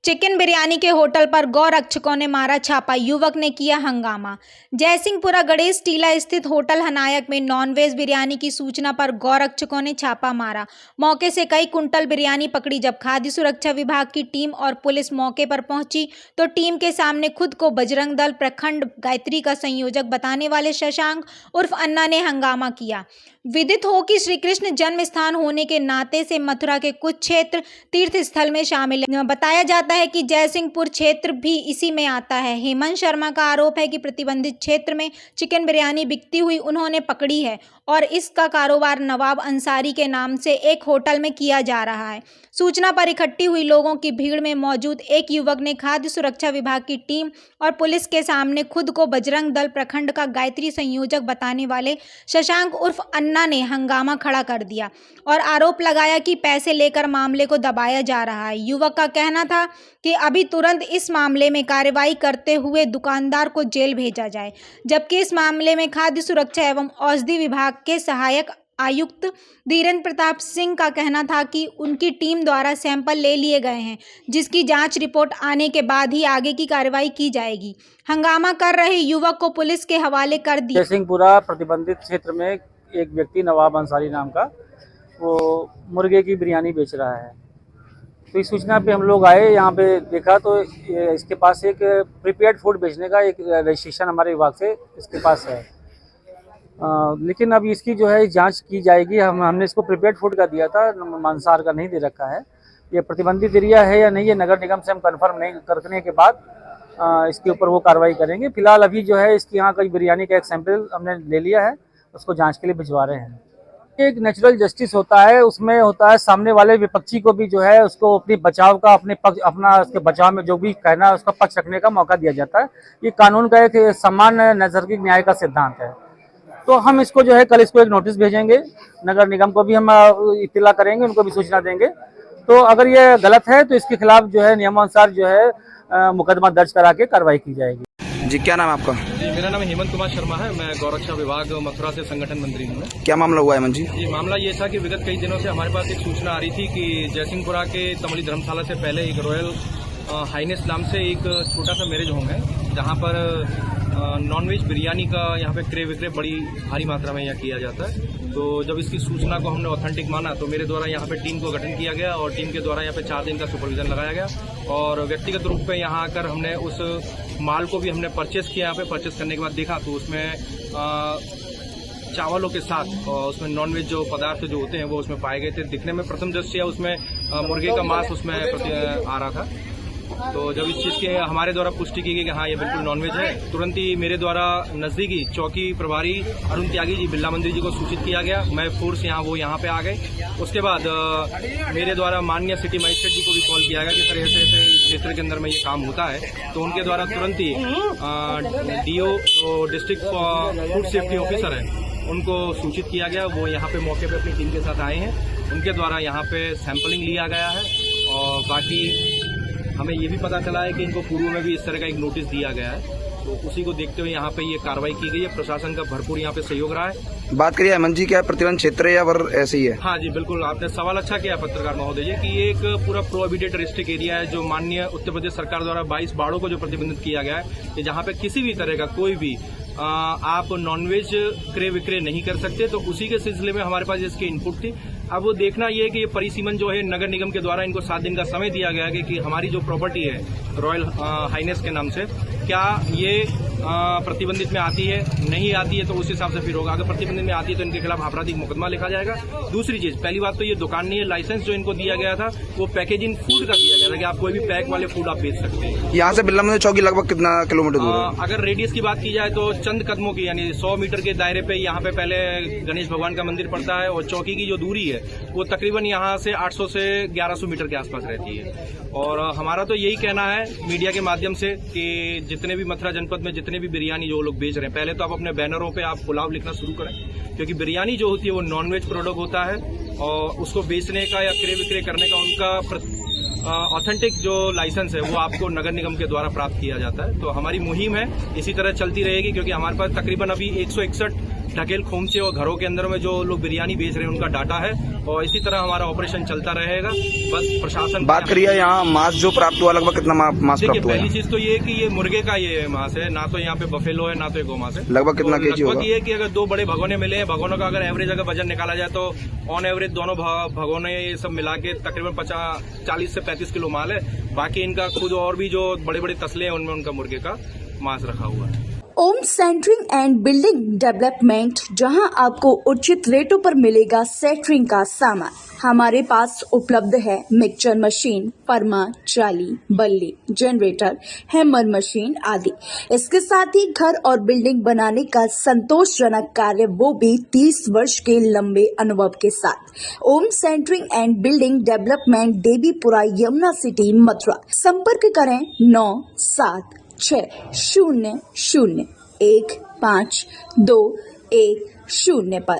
Chicken biryani के hotel पर गौरक्षकों ने मारा छापा, युवक ने किया हंगामा। जयसिंहपुरा गणेश टीला स्थित होटल हनायक में नॉनवेज बिरयानी की सूचना पर गौरक्षकों ने छापा मारा। मौके से कई कुंटल बिरयानी पकड़ी। जब खाद्य सुरक्षा विभाग की टीम और पुलिस मौके पर पहुंची तो टीम के सामने खुद को बजरंग दल प्रखंड गायत्री का संयोजक बताने वाले शशांक उर्फ अन्ना ने हंगामा किया। विदित हो कि श्री कृष्ण जन्म स्थान होने के नाते से मथुरा के कुछ क्षेत्र तीर्थ स्थल में शामिल है। बताया जाता है कि जयसिंहपुर क्षेत्र भी इसी में आता है। हेमंत शर्मा का आरोप है कि प्रतिबंधित क्षेत्र में चिकन बिरयानी बिकती हुई उन्होंने पकड़ी है और इसका कारोबार नवाब अंसारी के नाम से एक होटल में किया जा रहा है। सूचना पर इकट्ठी हुई लोगों की भीड़ में मौजूद एक युवक ने खाद्य सुरक्षा विभाग की टीम और पुलिस के सामने खुद को बजरंग दल प्रखंड का गायत्री संयोजक बताने वाले शशांक उर्फ अन्ना ने हंगामा खड़ा कर दिया और आरोप लगाया कि पैसे लेकर मामले को दबाया जा रहा है। युवक का कहना था कि अभी तुरंत इस मामले में कार्रवाई करते हुए दुकानदार को जेल भेजा जाए, जबकि इस मामले में खाद्य सुरक्षा एवं औषधि विभाग के सहायक आयुक्त धीरेन्द्र प्रताप सिंह का कहना था कि उनकी टीम द्वारा सैंपल ले लिए गए हैं, जिसकी जांच रिपोर्ट आने के बाद ही आगे की कार्रवाई की जाएगी। हंगामा कर रहे युवक को पुलिस के हवाले कर दिया। जयसिंहपुरा प्रतिबंधित क्षेत्र में एक व्यक्ति नवाब अंसारी नाम का वो मुर्गे की बिरयानी बेच रहा है। तो इस सूचना पे हम लोग आए, यहाँ पे देखा तो इसके पास एक प्रिपेयर्ड फूड बेचने का एक रजिस्ट्रेशन हमारे विभाग से इसके पास है। लेकिन अब इसकी जो है जांच की जाएगी। हमने इसको प्रिपेयर्ड फूड का दिया था, मांसाहार का नहीं दे रखा है। ये प्रतिबंधित एरिया है या नहीं, ये नगर निगम से हम कंफर्म नहीं करने के बाद इसके ऊपर वो कार्रवाई करेंगे। फिलहाल अभी जो है इसकी यहाँ का बिरयानी का एक सैंपल हमने ले लिया है, उसको जांच के लिए भिजवा रहे हैं। एक नेचुरल जस्टिस होता है, उसमें होता है सामने वाले विपक्षी को भी जो है उसको अपनी बचाव का अपना उसके बचाव में जो भी कहना है उसका पक्ष रखने का मौका दिया जाता है। ये कानून का एक समान नैसर्गिक न्याय का सिद्धांत है। तो हम इसको जो है कल इसको एक नोटिस भेजेंगे, नगर निगम को भी हम इत्तला करेंगे, उनको भी सूचना देंगे। तो अगर ये गलत है तो इसके खिलाफ जो है नियमानुसार जो है मुकदमा दर्ज करा के कार्रवाई की जाएगी। जी, क्या नाम है आपका? जी, मेरा नाम हेमंत कुमार शर्मा है। मैं गौरक्षा विभाग मथुरा से संगठन मंत्री हूँ। क्या मामला हुआ है हेमंत जी? जी, मामला ये था कि विगत कई दिनों से हमारे पास एक सूचना आ रही थी कि जयसिंहपुरा के तमली धर्मशाला से पहले एक रॉयल हाइनेस नाम से एक छोटा सा मैरिज होम है, जहाँ पर नॉनवेज बिरयानी का यहाँ पे क्रय विक्रय बड़ी भारी मात्रा में यहाँ किया जाता है। तो जब इसकी सूचना को हमने ऑथेंटिक माना तो मेरे द्वारा यहाँ पे टीम को गठन किया गया और टीम के द्वारा यहाँ पे 4 दिन का सुपरविजन लगाया गया और व्यक्तिगत रूप में यहाँ आकर हमने उस माल को भी हमने परचेस किया। यहाँ पे परचेस करने के बाद देखा तो उसमें चावलों के साथ उसमें नॉनवेज जो पदार्थ जो होते हैं वो उसमें पाए गए थे। दिखने में प्रथम दृष्टया उसमें मुर्गे का मांस उसमें आ रहा था। तो जब इस चीज़ की हमारे द्वारा पुष्टि की गई कि हाँ ये बिल्कुल नॉनवेज है, तुरंत ही मेरे द्वारा नज़दीकी चौकी प्रभारी अरुण त्यागी जी बिरला मंदिर जी को सूचित किया गया। मैं फोर्स यहाँ पे आ गए। उसके बाद मेरे द्वारा माननीय सिटी मजिस्ट्रेट जी को भी कॉल किया गया कि सर ऐसे ऐसे क्षेत्र के अंदर में ये काम होता है। तो उनके द्वारा तुरंत ही DO जो डिस्ट्रिक्ट फूड सेफ्टी ऑफिसर है उनको सूचित किया गया। वो यहाँ पे मौके पे अपनी टीम के साथ आए हैं। उनके द्वारा यहाँ पे सैंपलिंग लिया गया है और बाकी हमें ये भी पता चला है कि इनको पूर्व में भी इस तरह का एक नोटिस दिया गया है। तो उसी को देखते हुए यहाँ पे ये कार्रवाई की गई है। प्रशासन का भरपूर यहाँ पे सहयोग रहा है। बात करिए हेमंत जी, क्या प्रतिबंध क्षेत्र है या फिर ऐसे ही है? हाँ जी, बिल्कुल आपने सवाल अच्छा किया पत्रकार महोदय जी कि ये एक पूरा प्रोहिबिटेड रिस्ट्रिक्ट एरिया है जो माननीय उत्तर प्रदेश सरकार द्वारा 22 बाड़ों को जो प्रतिबंधित किया गया है कि जहाँ पे किसी भी तरह का कोई भी आप नॉनवेज क्रय विक्रय नहीं कर सकते। तो उसी के सिलसिले में हमारे पास इसकी इनपुट थी। अब वो देखना ये है कि ये परिसीमन जो है नगर निगम के द्वारा इनको 7 दिन का समय दिया गया है कि हमारी जो प्रॉपर्टी है रॉयल हाइनेस के नाम से क्या ये प्रतिबंधित में आती है, नहीं आती है तो उस हिसाब से फिर होगा। अगर प्रतिबंधित में आती है तो इनके खिलाफ आपराधिक मुकदमा लिखा जाएगा। दूसरी चीज, पहली बात तो ये दुकान नहीं है, लाइसेंस जो इनको दिया गया था वो पैकेजिंग फूड का दिया गया था कि आप कोई भी पैक वाले फूड आप बेच सकते हैं। यहाँ से बिरला मंदिर चौकी लगभग कितना किलोमीटर दूर है? अगर रेडियस की बात की जाए तो चंद कदमों की यानी 100 मीटर के दायरे पे यहाँ पे पहले गणेश भगवान का मंदिर पड़ता है और चौकी की जो दूरी है वो तकरीबन यहाँ से 800 से 1100 मीटर के आसपास रहती है। और हमारा तो यही कहना है मीडिया के माध्यम से कि जितने भी मथुरा जनपद में जितने भी बिरयानी जो लोग बेच रहे हैं, पहले तो आप अपने बैनरों पे आप पुलाव लिखना शुरू करें, क्योंकि बिरयानी जो होती है वो नॉनवेज प्रोडक्ट होता है और उसको बेचने का या क्रय विक्रय करने का उनका ऑथेंटिक जो लाइसेंस है वो आपको नगर निगम के द्वारा प्राप्त किया जाता है। तो हमारी मुहिम है इसी तरह चलती रहेगी, क्योंकि हमारे पास तकरीबन अभी 161 ढकेल खोमचे और घरों के अंदर में जो लोग बिरयानी बेच रहे हैं उनका डाटा है और इसी तरह हमारा ऑपरेशन चलता रहेगा। बस प्रशासन बात करिए यहाँ मांस जो प्राप्त हुआ, लगभग कितना मांस देखिए, प्राप्त हुआ पहली है? चीज तो ये है कि ये मुर्गे का ये मांस है, ना तो यहाँ पे बफेलो है ना तो ये गोमांस है। लगभग कितना केजी होगा? लगभग ये कि अगर 2 बड़े भगोने मिले हैं, भगोनों का अगर एवरेज अगर वजन निकाला जाए तो ऑन एवरेज दोनों भगोने ये सब मिला के तकरीबन 40 से 35 किलो माल है। बाकी इनका खुद और भी जो बड़े बड़े तसले हैं उनमें उनका मुर्गे का मांस रखा हुआ है। ओम सेंटरिंग एंड बिल्डिंग डेवलपमेंट, जहां आपको उचित रेटों पर मिलेगा सेंटरिंग का सामान। हमारे पास उपलब्ध है मिक्सचर मशीन, फरमा, जाली, बल्ली, जनरेटर, हैमर मशीन आदि। इसके साथ ही घर और बिल्डिंग बनाने का संतोषजनक कार्य, वो भी 30 वर्ष के लंबे अनुभव के साथ। Om centering and building development, Devipura, Yamuna city, Mathura. संपर्क करें 9760015210 पर।